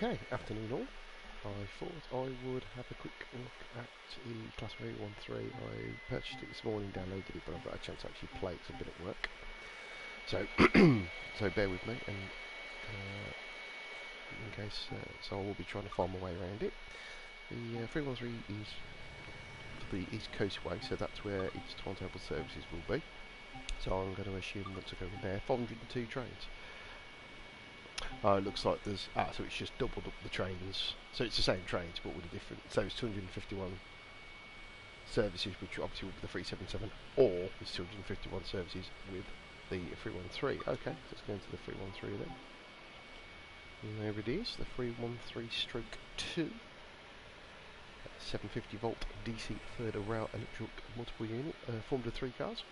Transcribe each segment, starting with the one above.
Okay, afternoon all. I thought I would have a quick look at the Class 313. I purchased it this morning, downloaded it, but I've got a chance to actually play it because I've been at work. So, so bear with me, and in case, so I will be trying to find my way around it. The 313 is for the East Coast way, so that's where its timetable services will be. So I'm going to assume that to go in there. 402 trains. Oh, it looks like there's... so it's just doubled up the trains. So it's the same trains, but with a different... So it's 251 services, which obviously will be the 377, or it's 251 services with the 313. Okay, so let's go into the 313 then. And there it is, the 313/2. 750 volt DC third rail electric multiple unit, formed of 3 cars.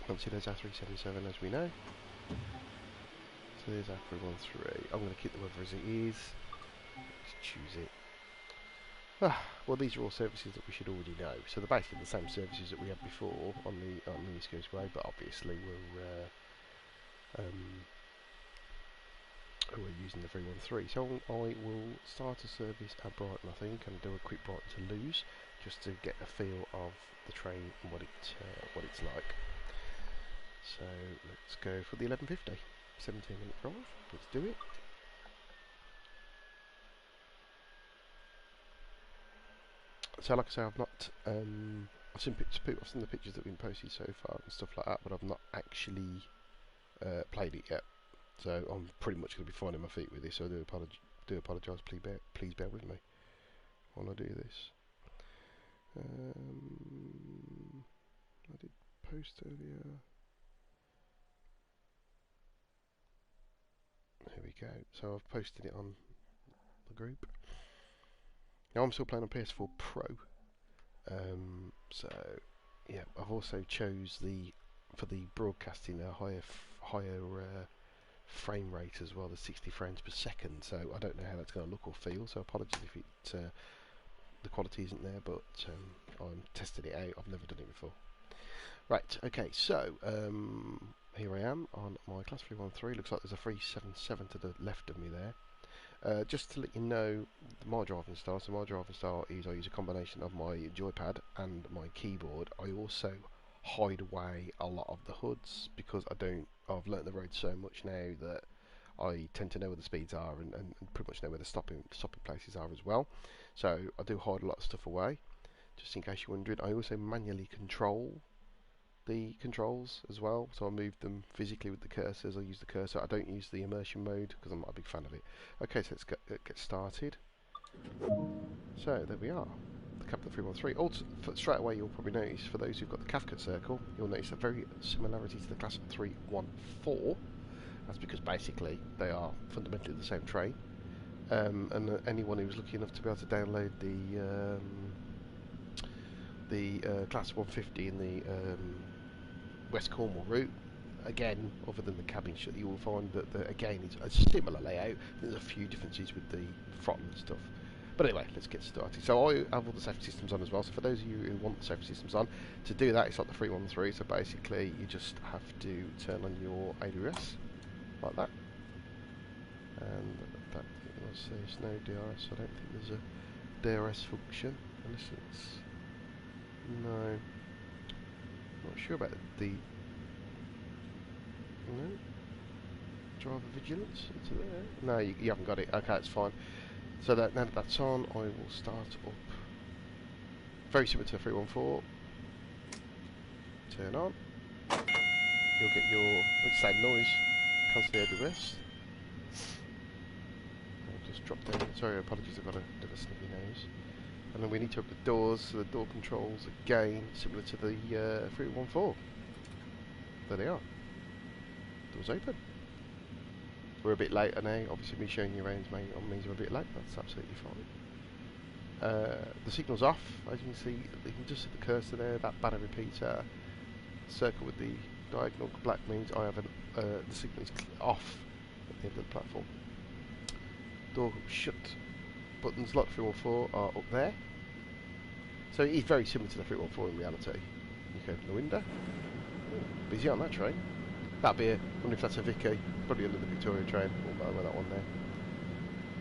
Obviously there's our 377 as we know. So there's our 313. I'm going to keep the weather as it is. Let's choose it. Well, these are all services that we should already know. So they're basically the same services that we had before on the East Coast Way, but obviously we're using the 313. So I will start a service at Brighton, I think, and do a quick Brighton to Lewes, just to get a feel of the train and what it's like. So let's go for the 11:50. 17-minute drive. Let's do it. So, like I say, I've not. I've seen the pictures that have been posted so far and stuff like that, but I've not actually played it yet. So I'm pretty much going to be finding my feet with this. So I do apologise. Please bear with me while I do this. I did post earlier. Here we go. So I've posted it on the group. Now I'm still playing on PS4 Pro. So yeah, I've also chose for the broadcasting a higher frame rate as well, the 60 frames per second. So I don't know how that's going to look or feel. So apologies if the quality isn't there, but I'm testing it out. I've never done it before. Right. Okay. So here I am on my Class 313. Looks like there's a 377 to the left of me there. Just to let you know my driving style. So my driving style is I use a combination of my joypad and my keyboard. I also hide away a lot of the hoods because I've learnt the road so much now that I tend to know where the speeds are and pretty much know where the stopping places are as well. So I do hide a lot of stuff away, just in case you're wondering. I also manually control the controls as well, so I move them physically with the cursors. I use the cursor. I don't use the immersion mode because I'm not a big fan of it. Okay, so let's get started. So there we are, the Capital 313. Also, straight away you'll probably notice, for those who've got the Cathcart circle, you'll notice a very similarity to the Class 314. That's because basically they are fundamentally the same train. And anyone who was lucky enough to be able to download the Class 150 in the West Cornwall route, again, other than the cabin shut, you will find that again it's a similar layout. There's a few differences with the throttle and stuff. But anyway, let's get started. So I have all the safety systems on as well. So for those of you who want the safety systems on, to do that it's like the 313. So basically you just have to turn on your ADRS like that. And that, there's no DRS. I don't think there's a DRS function unless it's... No, not sure about the driver vigilance. It's there. No, you haven't got it. Okay, it's fine. So now that that's on, I will start up. Very similar to the 314. Turn on. You'll get your same noise. Cancel the ADRS. I'll just drop down. Sorry, apologies. I've got a bit of a sniffy nose. And then we need to open the doors, so the door controls, again, similar to the 314. There they are. Doors open. We're a bit later now. Obviously, me showing you around means we're a bit late. That's absolutely fine. The signal's off. As you can just see the cursor there, that banner repeater. Circle with the diagonal black means I have the signal is off at the end of the platform. Door shut. Buttons like 314 are up there. So it is very similar to the 314 in reality. You can open the window. Ooh, busy on that train. That'd be I wonder if that's a Vicky. Probably under the Victoria train. Or that one there.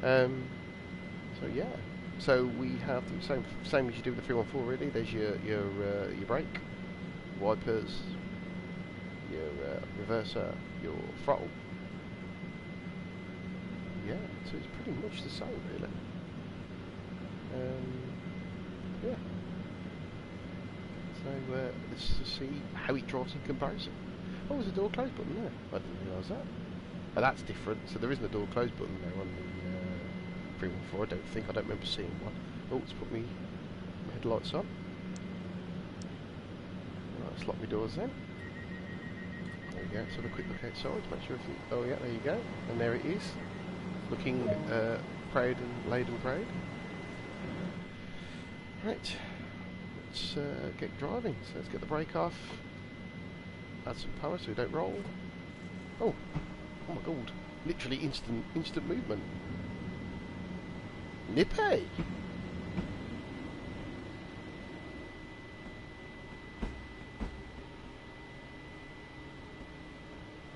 So yeah. So we have the same as you do with the 314 really. There's your brake, wipers, your reverser, your throttle. Yeah, so it's pretty much the same really. Yeah. So let's just see how it drives in comparison. Oh, there's a door close button there. I didn't realise that. Oh, that's different. So there isn't a door close button there on the 314. I don't think. I don't remember seeing one. Oh, let's put my headlights on. Right, let's lock my doors then. There we go. Let's have a quick look outside to make sure everything. Oh yeah, there you go. And there it is, looking proud and laden proud. Right. Let's get driving. So let's get the brake off. Add some power so we don't roll. Oh my god! Literally instant movement. Nippy.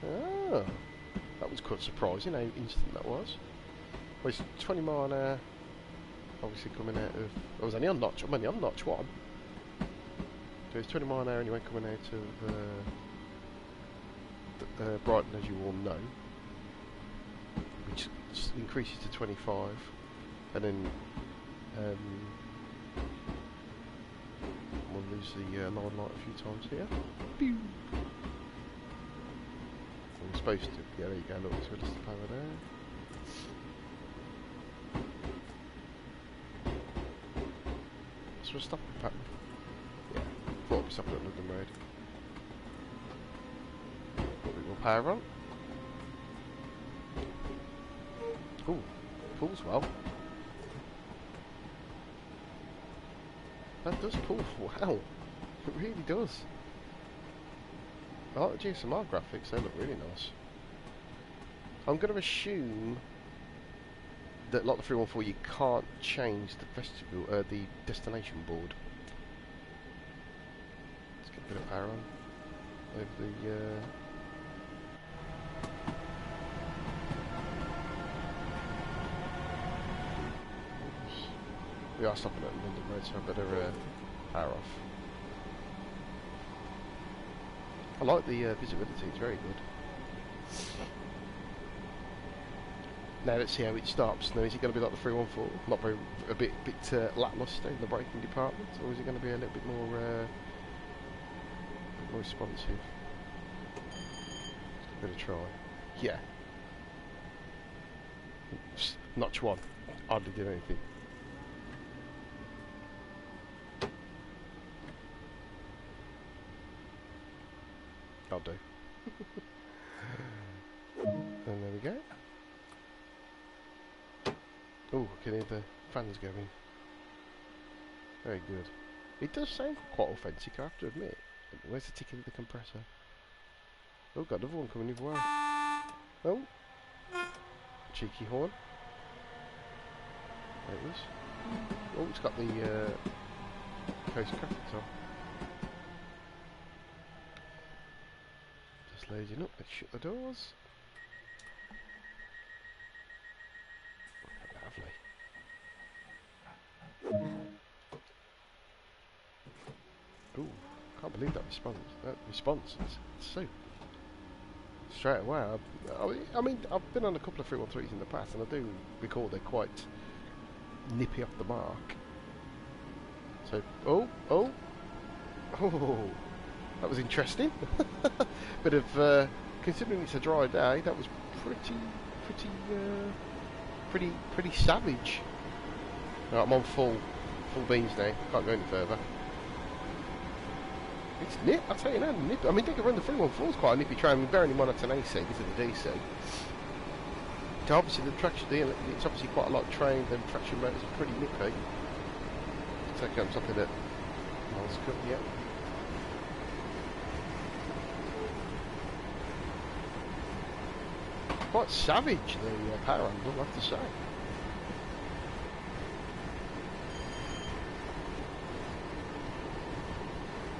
Ah, that was quite surprising how instant that was. Well, it's 20 mile an hour. Obviously coming out of. I was only on notch. I'm only on notch 1. So it's 20 mile an hour anyway coming out of Brighton, as you all know, which increases to 25, and then we'll lose the line light a few times here. Pew! I'm supposed to. Yeah, there you go. Look, so we'll just the power there. So we'll stop the pattern. Yeah, thought I'd be stopping at London Road. Put a bit more power on. Ooh, pulls well. That does pull, wow. It really does. I like the GSMR graphics, they look really nice. I'm going to assume that like the 314 you can't change the vestibule, the destination board. Let's get a bit of power on over the we are stopping at London Road, so I better power off. I like the visibility, it's very good. Now let's see how it stops. Now is it going to be like the 314? Not very, a bit lacklustre in the braking department, or is it going to be a little bit more responsive? Let's give it a try. Yeah. Oops. Notch 1. Hardly did anything. I'll do. And there we go. Oh, I can hear the fans going. Very good. It does sound quite authentic, I have to admit. Where's the ticket of the compressor? Oh, got another one coming either way. Oh! Cheeky horn. There it is. Oh, it's got the coast graphics on. Just loading up, let's shut the doors. Lovely. Ooh, can't believe that response. It's so straight away. I mean, I've been on a couple of 313s in the past, and I do recall they're quite nippy off the mark. So, oh, that was interesting. Bit of considering it's a dry day, that was pretty savage. Right, I'm on full beans now. Can't go any further. It's nip. I'll tell you now, nip. I mean, they can run the 314's quite a nippy train, bearing in mind it's an AC, this is a DC. So obviously the traction, it's obviously quite a lot of train, and traction motors are pretty nippy. Take on something that miles cut, yeah. Quite savage, the power handle, I have to say.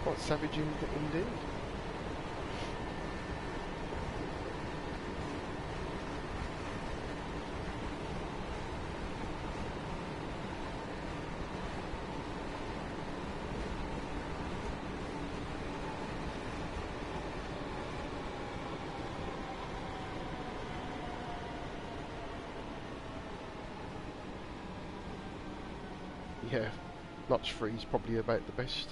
Quite savage indeed. yeah, notch 3 is probably about the best.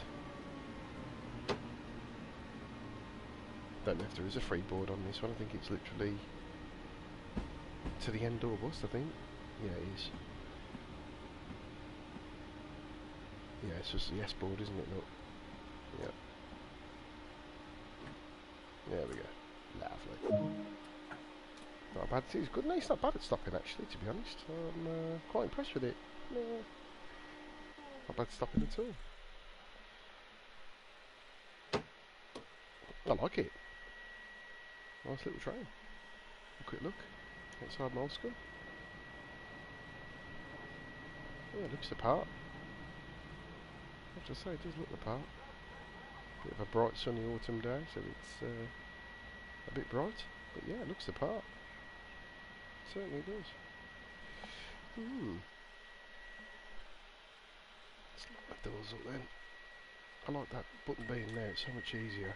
Don't know if there is a freeboard on this one. I think it's literally to the end door bust, I think. Yeah, it is. Yeah, it's just the S board, isn't it? Look. Yeah. There we go. Lovely. Not bad. It's good. No, it's not bad at stopping, actually, to be honest. I'm quite impressed with it. Not bad stopping at all. I like it. Nice little train. A quick look outside my old school. Yeah, it looks the part. I have to say, it does look the part. Bit of a bright sunny autumn day, so it's a bit bright. But yeah, it looks the part. It certainly does. Let's lock the doors up then. I like that button being there, it's so much easier.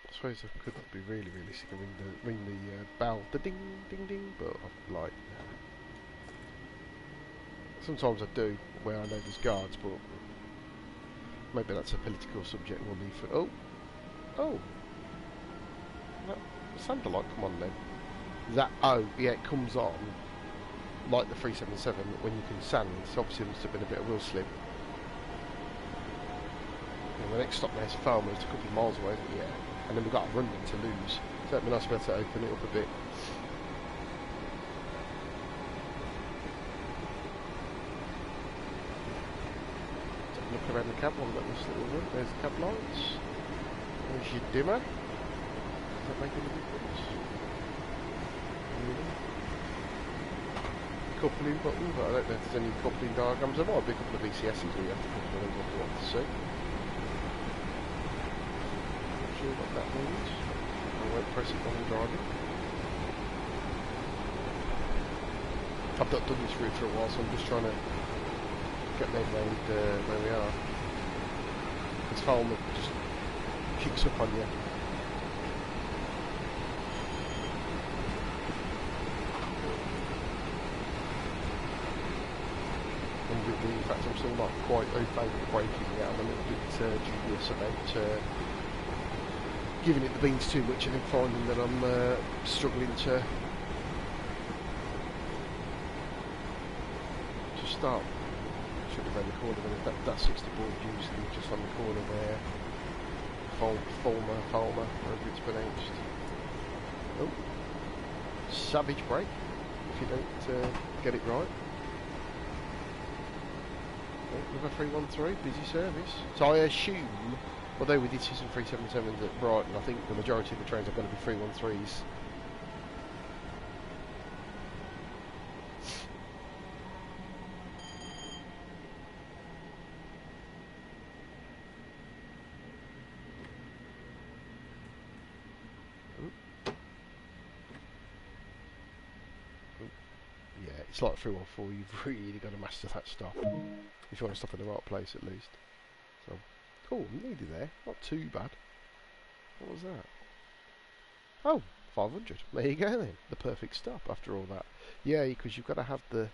I suppose I could be really sick and ring the bell, the ding ding ding, but I'm like, nah. Sometimes I do, where I know there's guards, but maybe that's a political subject we'll leave for. Oh, that Santa light come on then. That, oh yeah, it comes on like the 377 when you can sand. So obviously there must have been a bit of wheel slip. And the next stop there's Farmers, a couple of miles away, isn't it? Yeah. And then we've got to run into Lewes. So it'd be nice to be able to open it up a bit. Take a look around the cab while we've got this little run. There's the cab lights. There's your dimmer. Does that make any difference? Coupling buttons, but I don't know if there's any coupling diagrams. There might be a couple of VCSs we have to put them in what we want to see. Not sure what that means. I won't press it while I'm driving. I've not done this route for a while, so I'm just trying to get my head around where we are. This phone just kicks up on you. In fact, I'm still not quite okay with braking yet. I'm a little bit dubious about giving it the beans too much and then finding that I'm struggling to start. Should have around the corner there. That 60 board usually just on the corner there. Falmer, however it's pronounced. Oh, savage brake if you don't get it right. Another 313, busy service. So I assume, although we did see some 377s at Brighton, I think the majority of the trains are going to be 313s. Yeah, it's like 314, you've really got to master that stop. If you want to stop in the right place at least. So, oh, nearly there. Not too bad. What was that? Oh, 500. There you go then. The perfect stop after all that. Yeah, because you've got to have the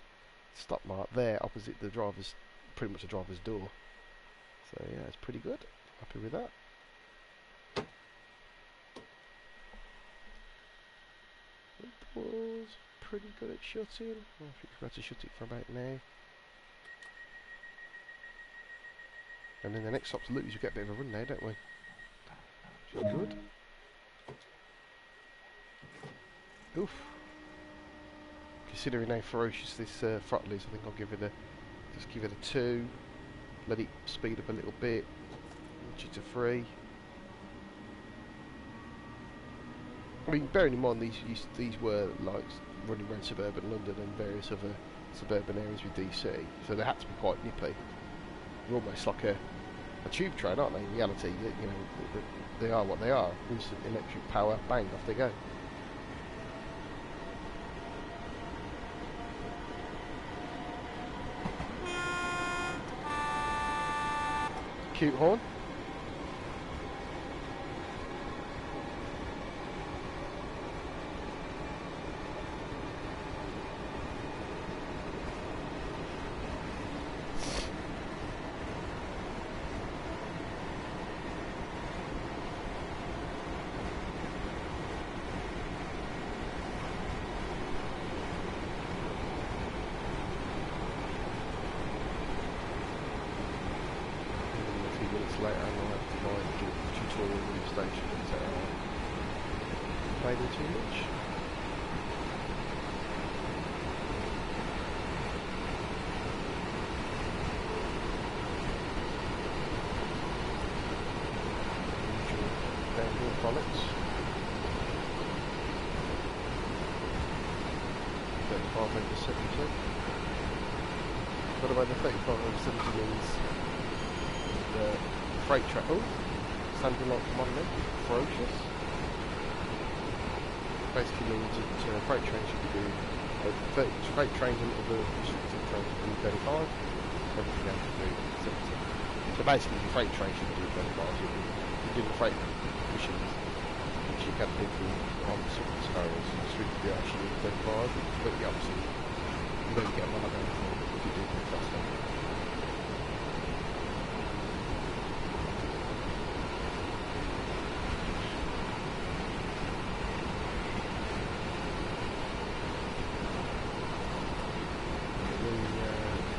stop mark there opposite the driver's, pretty much the driver's door. So yeah, it's pretty good. Happy with that. It was pretty good at shutting. I think we've got to shut it for about now. And then the next stop's Lewes, we get a bit of a run there, don't we? Which is good. Oof. Considering how ferocious this throttle is, I think I'll give it just give it a 2. Let it speed up a little bit. Nudge it to 3. I mean, bearing in mind these were like running around suburban London and various other suburban areas with DC, so they had to be quite nippy. They're almost like a tube train, aren't they? In reality, you know, they are what they are. Instant electric power, bang, off they go. Cute horn. later my tutorial on the station without complaining too much. Downhill products. 35 over 70. By the way, the 35 over 70 means the freight train. Oh, sounding like commodity, ferocious. Basically means that freight trains should be doing freight trains and other restricted trains should do 35, everything else should do 70. So basically, the freight train should do 35. You're doing freight missions, which you can do on some scenarios. So you actually do 35, but obviously you don't get a lot of anything if you do go faster.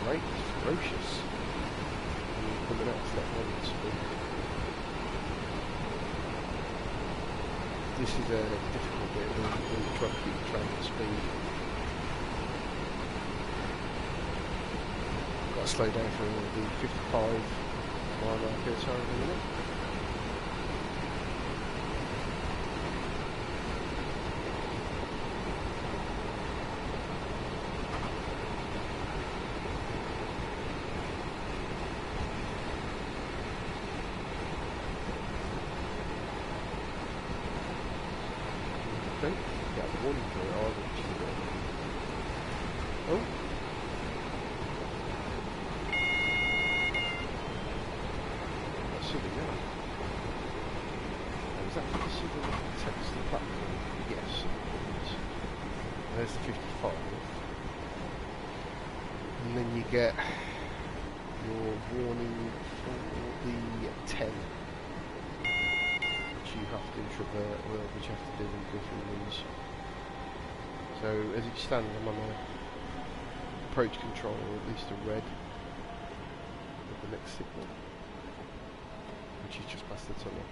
Right, ferocious. And the next step on speed. This is a difficult bit when you try to keep the train at speed. Got to slow down for the 55 mile per hour in a minute. Don't get the warning for it either, which is a bit. Oh! That's super yellow. Is that for the super text the platform? Yes, it is. There's the 55. And then you get your warning for the 10. You have to introvert, which you have to do in different rooms. So as it stands, I'm on a approach control, or at least a red with the next signal, which is just past the tunnel.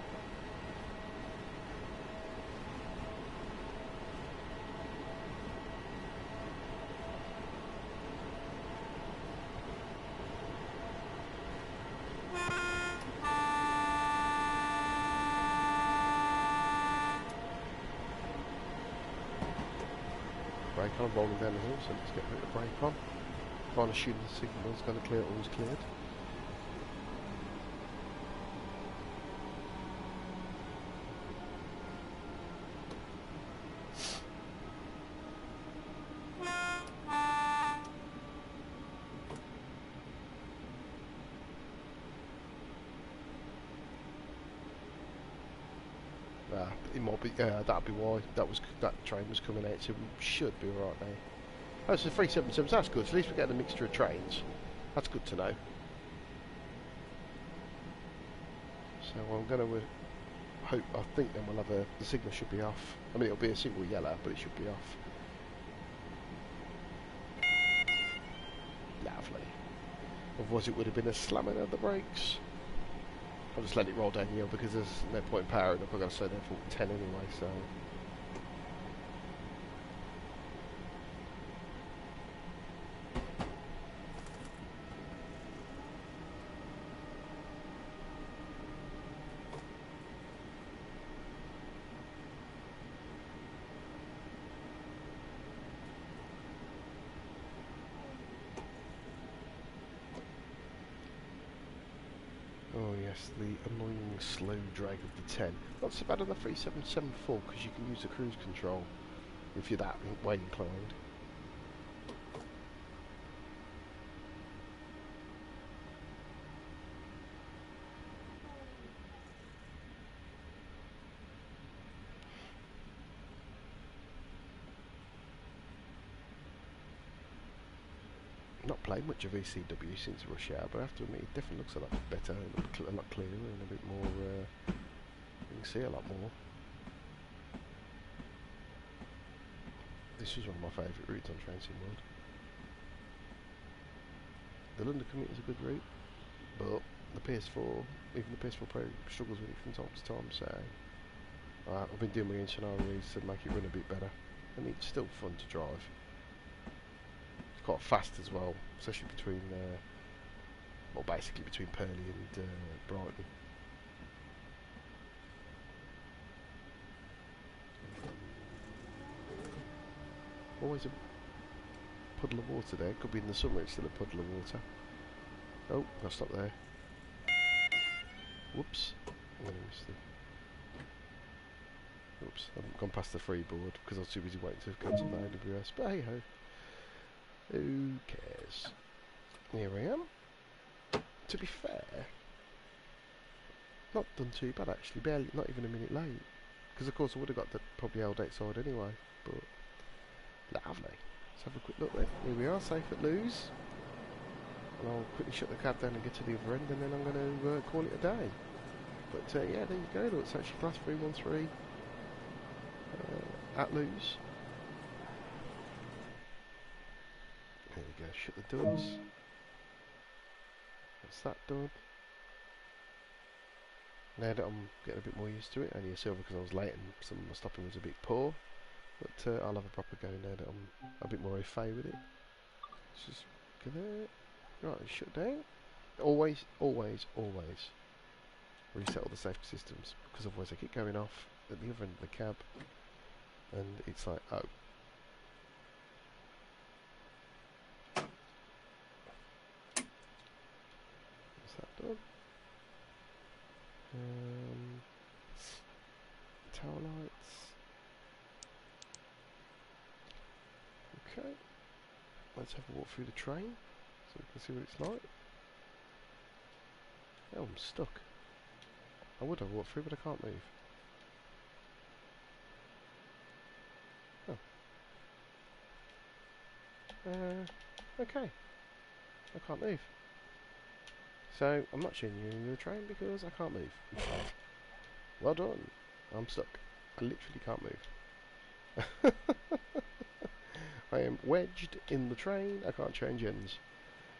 Brake on, rolling down the hill, so let's get a bit of brake on. Trying to shoot the signal is going to clear, all's cleared. It might be, that'd be why that train was coming out, so we should be alright now. Oh, so 377s, that's good, so at least we're getting a mixture of trains. That's good to know. So I'm going to hope, I think then we'll have the signal should be off. I mean, it'll be a single yellow, but it should be off. Lovely. Otherwise it would have been a slamming of the brakes. I'll just let it roll down the hill because there's no point in powering up. I've got to slow down for 10 anyway, so. Oh yes, the annoying slow drag of the 10. Not so bad on the 3774 because you can use the cruise control if you're that way inclined. Not played much of ECW since Rush Hour, but I have to admit it definitely looks a lot better, a lot clearer, and a bit more. You can see a lot more. This was one of my favourite routes on Train-Sim World. The London commute is a good route, but the PS4, even the PS4 Pro struggles with it from time to time, so I've been doing my own scenarios to make it run a bit better, and it's still fun to drive. It's quite fast as well, especially between, well, basically between Purley and Brighton. Always a puddle of water there. Could be in the summer, it's still a puddle of water. Oh, I'll stop there. Whoops. I'm going to miss the... Oops, I've gone past the freeboard because I was too busy waiting to cancel my AWS, but hey ho. Who cares? Here I am. To be fair, not done too bad actually, barely, not even a minute late. Because of course I would have got the probably held outside anyway, but lovely. Let's have a quick look then. Here we are, safe at Lewes. And I'll quickly shut the cab down and get to the other end, and then I'm going to call it a day. But yeah, there you go, look, it's actually Class 313 at Lewes. There we go, shut the doors. That's that done. Now that I'm getting a bit more used to it, only a silver because I was late and some of my stopping was a bit poor. But I'll have a proper go now that I'm a bit more au fait with it. Let's just go there. Right, shut down. Always, always, always reset all the safety systems, because otherwise they keep going off at the other end of the cab and it's like, oh. What's that done? Tower lights. Okay. Let's have a walk through the train so we can see what it's like. Oh, I'm stuck. I would have walked through, but I can't move. Oh. Okay. I can't move. So, I'm not showing you in the train because I can't move. Well done. I'm stuck. I literally can't move. I am wedged in the train. I can't change ends.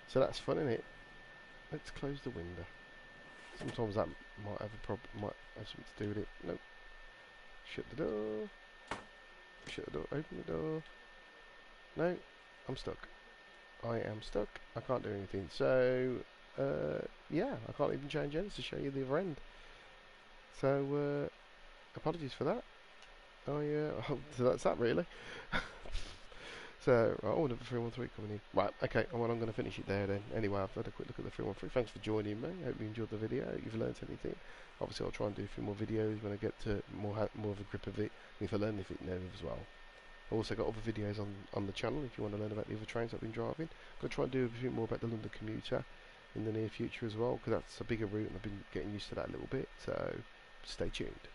So that's fun, isn't it? Let's close the window. Sometimes that might have a problem. Might have something to do with it. Nope. Shut the door. Shut the door. Open the door. No. I'm stuck. I am stuck. I can't do anything. So, yeah, I can't even change ends to show you the other end. So, apologies for that. So that's that really. So, oh, another 313 coming in. Right, okay, well, I'm going to finish it there then. Anyway, I've had a quick look at the 313. Thanks for joining me. Hope you enjoyed the video. Hope you've learnt anything. Obviously, I'll try and do a few more videos when I get to more of a grip of it. And if I learn anything new as well. I've also got other videos on the channel if you want to learn about the other trains I've been driving. I'm going to try and do a bit more about the London commuter in the near future as well, because that's a bigger route and I've been getting used to that a little bit. So, stay tuned.